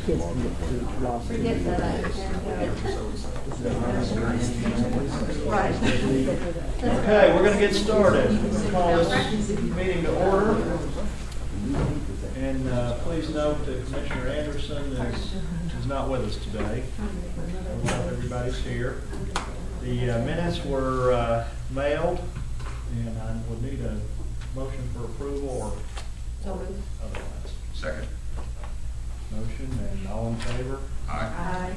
kids can get to Los Forget that. Right. Okay, we're going to get started. Call this meeting to order. And please note that Commissioner Anderson is not with us today. I hope everybody's here. The minutes were mailed, and I would need a motion for approval or otherwise. Second. Motion, and all in favor? Aye.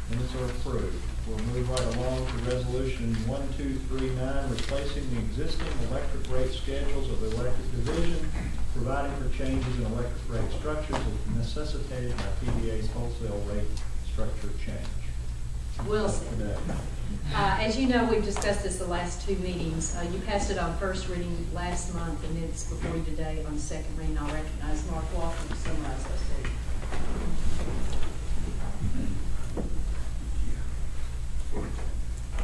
Minutes are approved. We'll move right along to resolution 1239, replacing the existing electric rate schedules of the electric division, providing for changes in electric rate structures as necessitated by PBA's wholesale rate structure change. Wilson. As you know, we've discussed this the last two meetings. You passed it on first reading last month, and it's before you today on second reading. I'll recognize Mark Walker to summarize those two.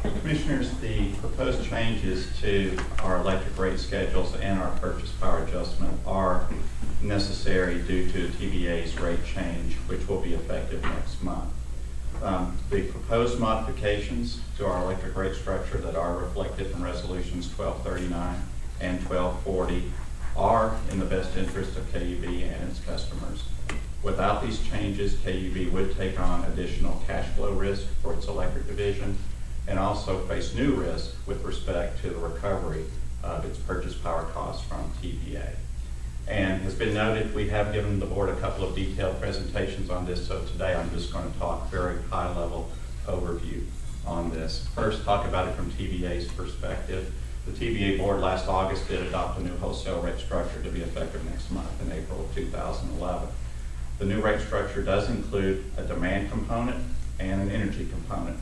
Commissioners, the proposed changes to our electric rate schedules and our purchase power adjustment are necessary due to TBA's rate change, which will be effective next month. The proposed modifications to our electric rate structure that are reflected in resolutions 1239 and 1240 are in the best interest of KUB and its customers. Without these changes, KUB would take on additional cash flow risk for its electric division and also face new risk with respect to the recovery of its purchase power costs from TBA. And has been noted, we have given the board a couple of detailed presentations on this, so today I'm just going to talk very high-level overview on this. First, talk about it from TBA's perspective. The TBA board last August did adopt a new wholesale rate structure to be effective next month in April of 2011. The new rate structure does include a demand component and an energy component.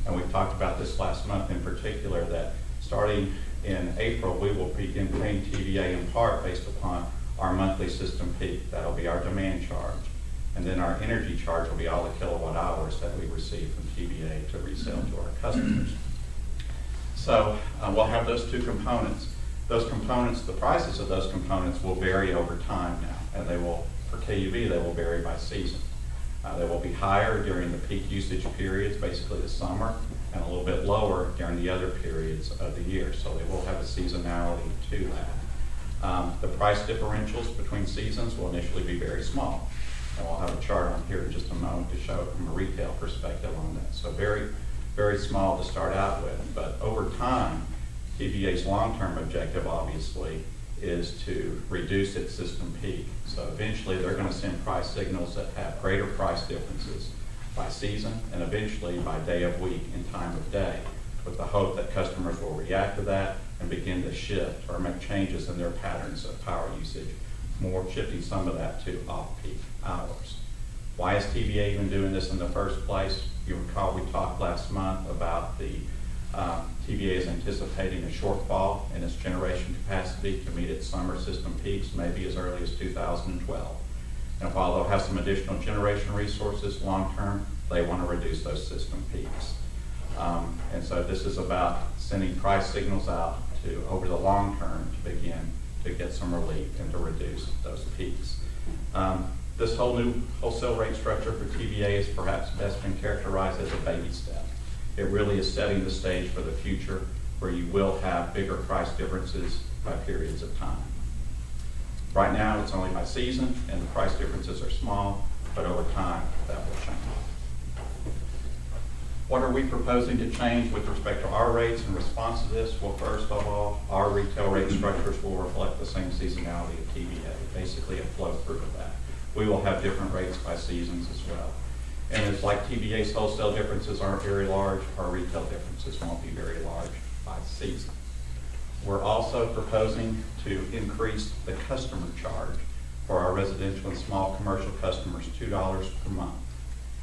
And we talked about this last month in particular, that starting in April, we will begin paying TBA in part based upon our monthly system peak. That'll be our demand charge. And then our energy charge will be all the kilowatt hours that we receive from TBA to resell to our customers. So we'll have those two components. Those components, the prices of those components will vary over time now. And they will, for KUB, they will vary by season. They will be higher during the peak usage periods, basically the summer, and a little bit lower during the other periods of the year. So they will have a seasonality to that. The price differentials between seasons will initially be very small. And we'll have a chart on here in just a moment to show it from a retail perspective on that. So very, very small to start out with. But over time, TBA's long-term objective, obviously, is to reduce its system peak. So eventually they're going to send price signals that have greater price differences by season and eventually by day of week and time of day, with the hope that customers will react to that and begin to shift or make changes in their patterns of power usage, more shifting some of that to off-peak hours. Why is TBA even doing this in the first place? You recall we talked last month about the TBA is anticipating a shortfall in its generation capacity to meet its summer system peaks, maybe as early as 2012. And while they'll have some additional generation resources long-term, they want to reduce those system peaks. And so this is about sending price signals out to, over the long term, to begin to get some relief and to reduce those peaks. This whole new wholesale rate structure for TBA has perhaps best been characterized as a baby step. It really is setting the stage for the future where you will have bigger price differences by periods of time. Right now it's only by season and the price differences are small, but over time that will change. What are we proposing to change with respect to our rates in response to this? Well, first of all, our retail rate structures will reflect the same seasonality of TBA, basically a flow through of that. We will have different rates by seasons as well. And it's like TBA's wholesale differences aren't very large, our retail differences won't be very large by season. We're also proposing to increase the customer charge for our residential and small commercial customers $2 per month.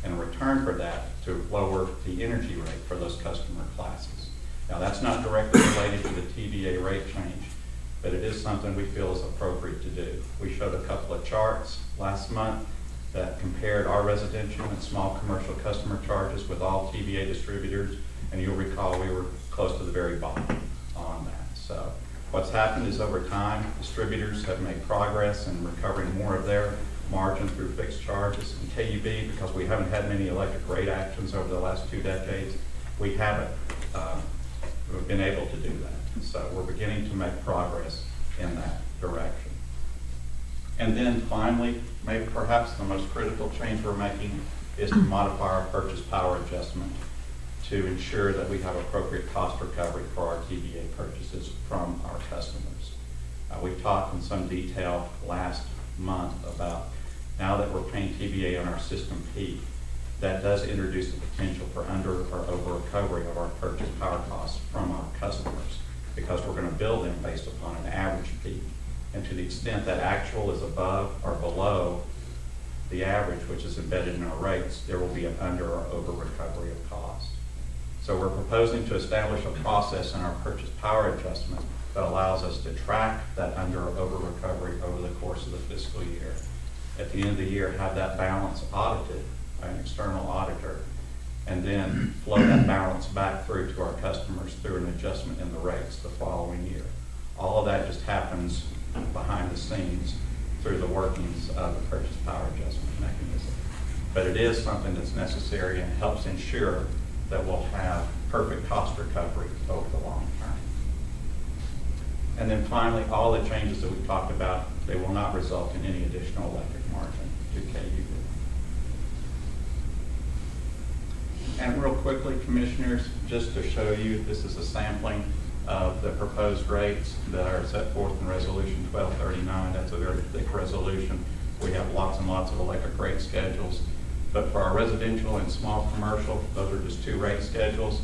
In return for that, to lower the energy rate for those customer classes. Now that's not directly related to the TBA rate change, but it is something we feel is appropriate to do. We showed a couple of charts last month that compared our residential and small commercial customer charges with all TBA distributors, and you'll recall we were close to the very bottom on that. So what's happened is over time, distributors have made progress in recovering more of their margin through fixed charges. In KUB, because we haven't had many electric rate actions over the last 2 decades, we haven't been able to do that. So we're beginning to make progress in that direction. And then finally, maybe perhaps the most critical change we're making is to modify our purchase power adjustment to ensure that we have appropriate cost recovery for our TVA purchases from our customers. We talked in some detail last month about now that we're paying TVA on our system peak, that does introduce the potential for under or over recovery of our purchase power costs from our customers, because we're going to bill them based upon an average peak. And to the extent that actual is above or below the average, which is embedded in our rates, there will be an under or over recovery of cost. So we're proposing to establish a process in our purchase power adjustment that allows us to track that under or over recovery over the course of the fiscal year. At the end of the year, have that balance audited by an external auditor, and then flow that balance back through to our customers through an adjustment in the rates the following year. All of that just happens behind the scenes through the workings of the purchase power adjustment mechanism. But it is something that's necessary and helps ensure that we'll have perfect cost recovery over the long term. And then finally, all the changes that we've talked about, they will not result in any additional electric margin to KUB. And real quickly, Commissioners, just to show you, this is a sampling of the proposed rates that are set forth in Resolution 1239. That's a very thick resolution. We have lots and lots of electric rate schedules. But for our residential and small commercial, those are just 2 rate schedules,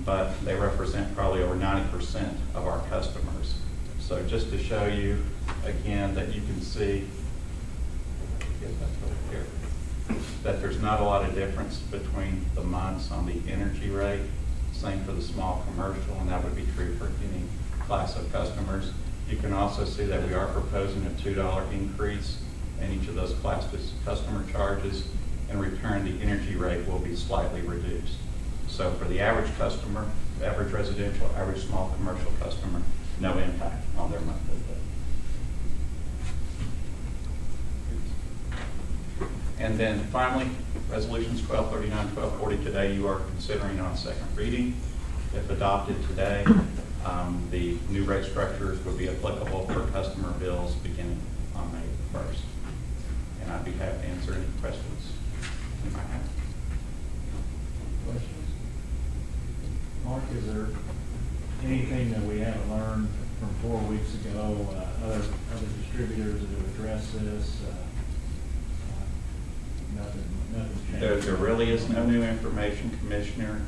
but they represent probably over 90% of our customers. So just to show you again that you can see, that there's not a lot of difference between the months on the energy rate. Same for the small commercial, and that would be true for any class of customers. You can also see that we are proposing a $2 increase in each of those classes customer charges. In return, the energy rate will be slightly reduced. So for the average customer, average residential, average small commercial customer, no impact on their monthly bill. And then finally, Resolutions 1239, 1240 today you are considering on second reading. If adopted today, the new rate structures would be applicable for customer bills beginning on May 1st. And I'd be happy to answer any questions you might have. Questions? Mark, is there anything that we haven't learned from 4 weeks ago, other distributors that have addressed this? Nothing changed. There really is no new information, Commissioner.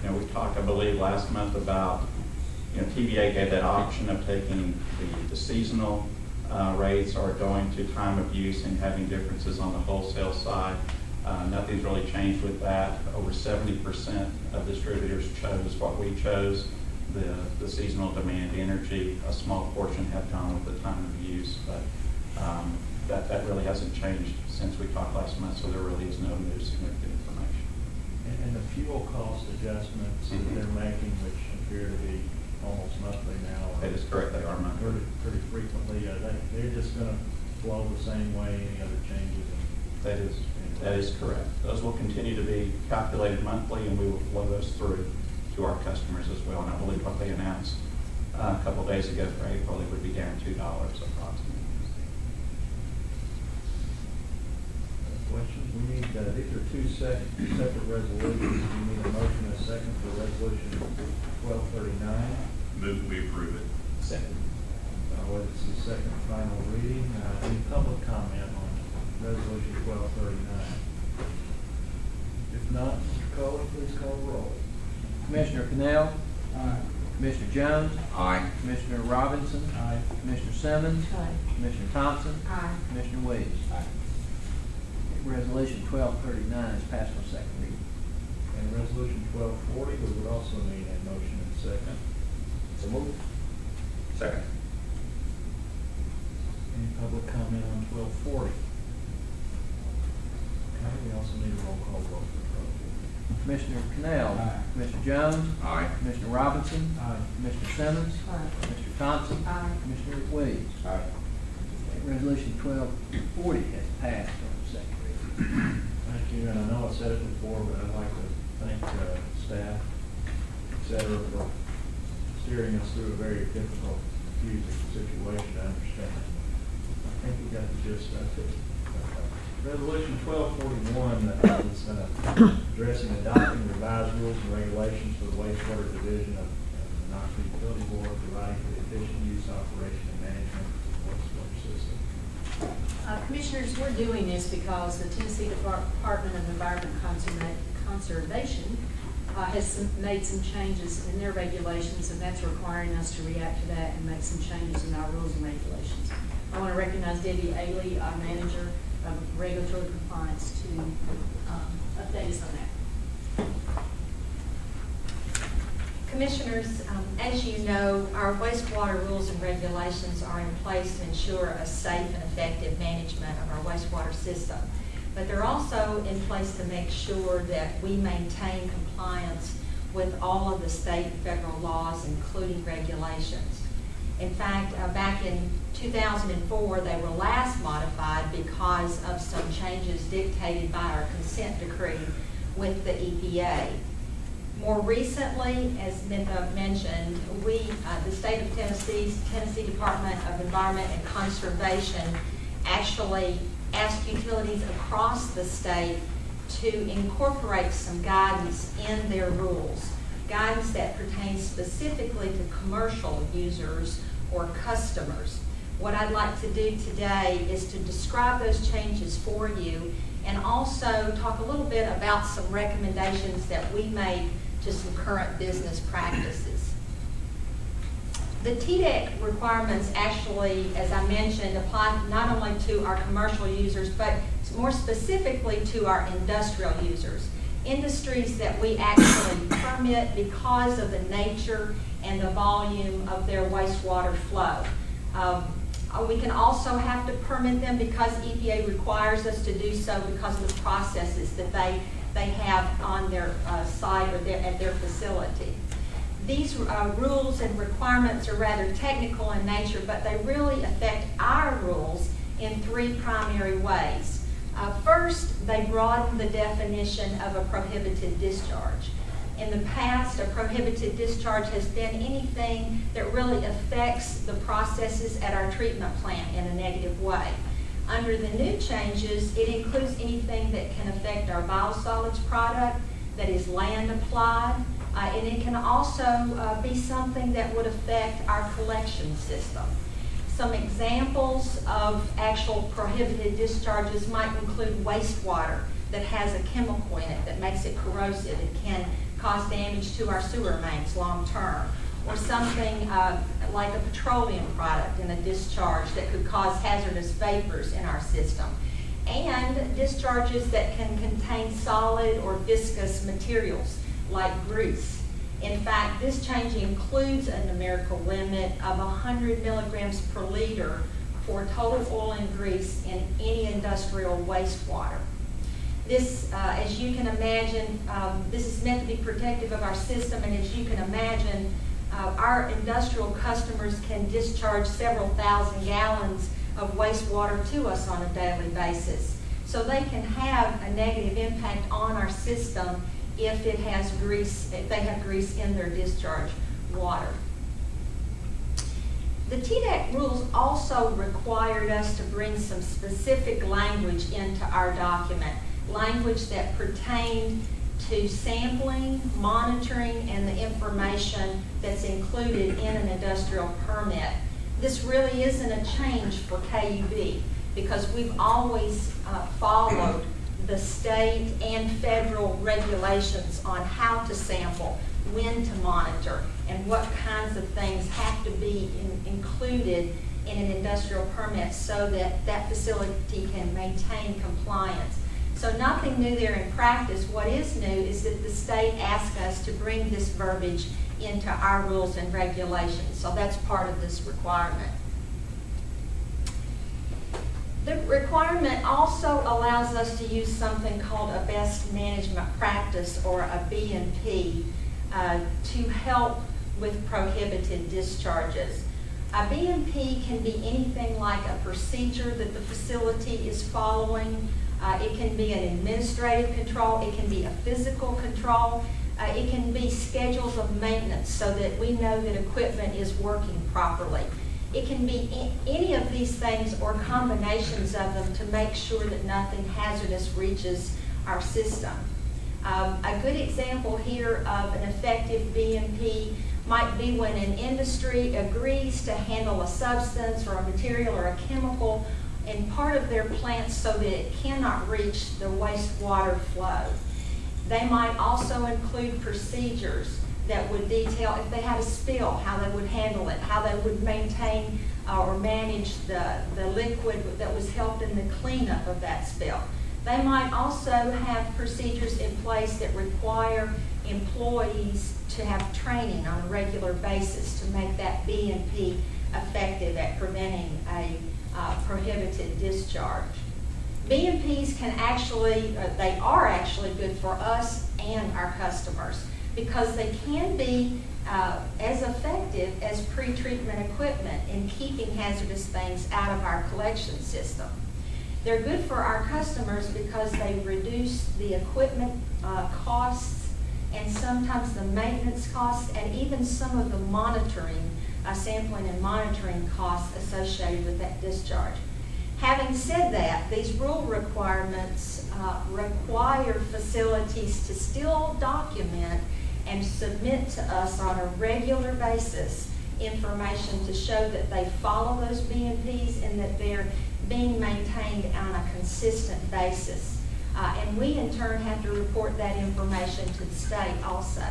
We talked, I believe, last month about, TVA gave that option of taking the seasonal rates or going to time of use and having differences on the wholesale side. Nothing's really changed with that. Over 70% of distributors chose what we chose, the seasonal demand energy. A small portion have gone with the time of use, but that really hasn't changed since we talked last month, so there really is no new significant information. And the fuel cost adjustments that they're making, which appear to be almost monthly now. That is correct, they are monthly. Pretty frequently, they're just going to flow the same way any other changes. That is correct. Those will continue to be calculated monthly, and we will flow those through to our customers as well. And I believe what they announced a couple of days ago for April, it would be down $2 approximately. Questions? We need, these are 2 separate resolutions. We need a motion and a second for resolution 1239. Move we approve it. Second. It's the second and final reading. Any public comment on resolution 1239? If not, Mr. Coley, please call the roll. Commissioner Cannell. Aye. Commissioner Jones. Aye. Commissioner Robinson. Aye. Commissioner Simmons. Aye. Commissioner Thompson. Aye. Commissioner Williams. Resolution 1239 is passed on second reading. And resolution 1240, we would also need a motion and a second. So move. Second. Any public comment on 1240? Okay, we also need a roll call vote for 1240. Commissioner Cannell. Aye. Commissioner Jones. Aye. Commissioner Robinson. Aye. Commissioner Simmons. Aye. Commissioner Thompson. Aye. Commissioner Williams. Aye. Resolution 1240 has passed on second reading. Thank you, and I know I said it before, but I'd like to thank staff, et cetera, for steering us through a very difficult, confusing situation to understand. I think we got the gist of it. Resolution 1241 is addressing adopting revised rules and regulations for the wastewater division of the Knoxville Utility Board, providing for the efficient use, operation, and management of the wastewater system. Commissioners, we're doing this because the Tennessee Department of Environment Conservation has made some changes in their regulations, and that's requiring us to react to that and make some changes in our rules and regulations. I want to recognize Debbie Ailey, our manager of regulatory compliance, to update us on that. Commissioners, as you know, our wastewater rules and regulations are in place to ensure a safe and effective management of our wastewater system. But they're also in place to make sure that we maintain compliance with all of the state and federal laws, including regulations. In fact, back in 2004, they were last modified because of some changes dictated by our consent decree with the EPA. More recently, as Mitha mentioned, the state of Tennessee's Tennessee Department of Environment and Conservation actually asked utilities across the state to incorporate some guidance in their rules, guidance that pertains specifically to commercial users or customers. What I'd like to do today is to describe those changes for you and also talk a little bit about some recommendations that we made to some current business practices. The TDEC requirements actually, as I mentioned, apply not only to our commercial users, but more specifically to our industrial users. Industries that we actually permit because of the nature and the volume of their wastewater flow. We can also have to permit them because EPA requires us to do so because of the processes that they have on their site or at their facility. These rules and requirements are rather technical in nature, but they really affect our rules in three primary ways. First, they broaden the definition of a prohibited discharge. In the past, a prohibited discharge has been anything that really affects the processes at our treatment plant in a negative way. Under the new changes, it includes anything that can affect our biosolids product, that is land applied, and it can also be something that would affect our collection system. Some examples of actual prohibited discharges might include wastewater that has a chemical in it that makes it corrosive. It can cause damage to our sewer mains long term, or something like a petroleum product in a discharge that could cause hazardous vapors in our system, and discharges that can contain solid or viscous materials like grease. In fact, this change includes a numerical limit of 100 milligrams per liter for total oil and grease in any industrial wastewater. This, as you can imagine, this is meant to be protective of our system, and as you can imagine, our industrial customers can discharge several thousand gallons of wastewater to us on a daily basis. So they can have a negative impact on our system if it has grease, if they have grease in their discharge water. The TDEC rules also required us to bring some specific language into our document, language that pertained to sampling, monitoring, and the information that's included in an industrial permit. This really isn't a change for KUB because we've always followed the state and federal regulations on how to sample, when to monitor, and what kinds of things have to be included in an industrial permit so that that facility can maintain compliance. So nothing new there in practice. What is new is that the state asked us to bring this verbiage into our rules and regulations. So that's part of this requirement. The requirement also allows us to use something called a best management practice, or a B&P, to help with prohibited discharges. A B&P can be anything like a procedure that the facility is following. It can be an administrative control. It can be a physical control. It can be schedules of maintenance so that we know that equipment is working properly. It can be any of these things or combinations of them to make sure that nothing hazardous reaches our system. A good example here of an effective B&P might be when an industry agrees to handle a substance or a material or a chemical in part of their plant so that it cannot reach the wastewater flow. They might also include procedures that would detail if they had a spill, how they would handle it, how they would maintain or manage the liquid that was helped in the cleanup of that spill. They might also have procedures in place that require employees to have training on a regular basis to make that B&P effective at preventing a prohibited discharge. B&Ps can actually, they are actually good for us and our customers because they can be as effective as pre-treatment equipment in keeping hazardous things out of our collection system. They're good for our customers because they reduce the equipment costs and sometimes the maintenance costs and even some of the monitoring, sampling and monitoring costs associated with that discharge. Having said that, these rule requirements require facilities to still document and submit to us on a regular basis information to show that they follow those B&Ps and that they're being maintained on a consistent basis. And we in turn have to report that information to the state also.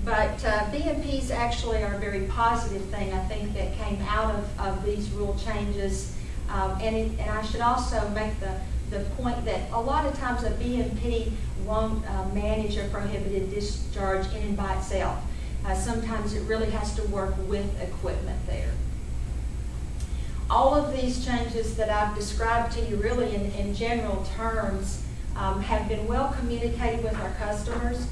But B&Ps actually are a very positive thing, I think, that came out of these rule changes. And I should also make the point that a lot of times a B&P won't manage a prohibited discharge in and by itself. Sometimes it really has to work with equipment there. All of these changes that I've described to you really in general terms have been well communicated with our customers.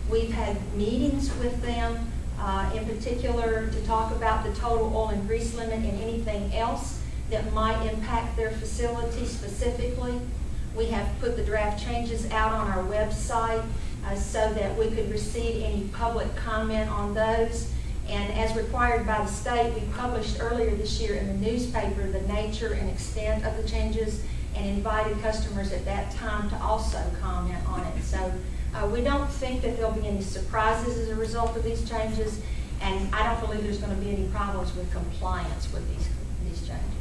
We've had meetings with them in particular to talk about the total oil and grease limit and anything else that might impact their facility specifically. We have put the draft changes out on our website so that we could receive any public comment on those. And as required by the state, we published earlier this year in the newspaper the nature and extent of the changes and invited customers at that time to also comment on it. So we don't think that there'll be any surprises as a result of these changes, and I don't believe there's going to be any problems with compliance with these changes.